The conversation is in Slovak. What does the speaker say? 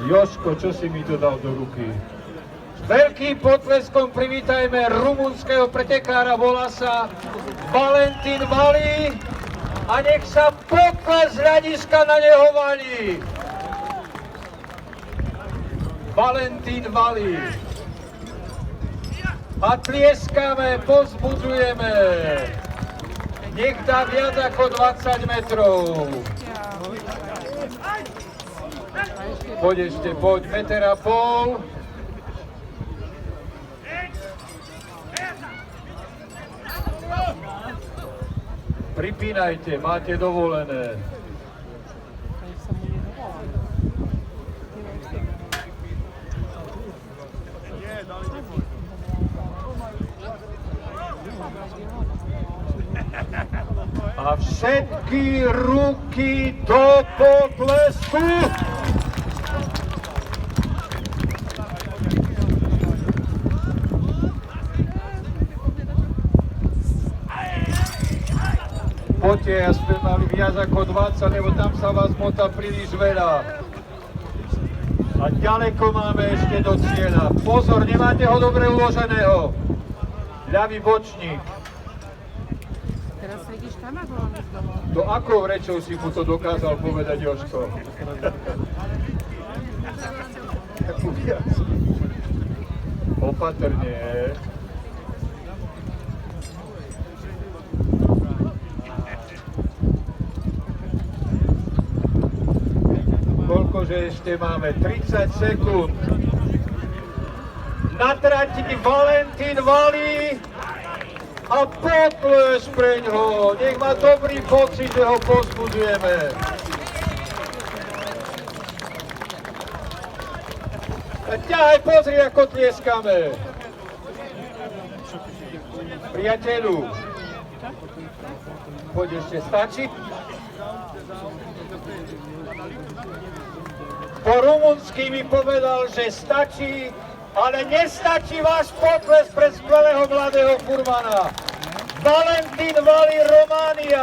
Jožko, čo si mi to dal do ruky? S veľkým potleskom privítajme rumunského pretekára, volá sa Valentin Vali a nech sa pokles hľadiska na neho valí. Valentin Vali. A tlieskame, povzbudzujeme. Nech dá viac ako 20 metrov. Poď ešte, poď, meter a pol. Pripínajte, máte dovolené. A všetky ruky do potlesku. Poďte, ja sme mali viac ako 20, lebo tam sa vás motá príliš veľa. A ďaleko máme ešte do cieľa. Pozor, nemáte ho dobre uloženého. Ľavý bočník. Teraz sedíš tam a voláš domov. To akou rečou si mu to dokázal povedať, Jožko? Opatrne. Koľkože ešte máme? 30 sekúnd. Na trati Valentin Vali a potles preňho. Nech má dobrý pocit, že ho povzbudzujeme. Ťahaj, pozri, ako tlieskame. Priateľu. Poď ešte, stačí? Po rumunsky mi povedal, že stačí, ale nestačí váš potles pre skvelého mladého furmana. Valentin Vali, Románia.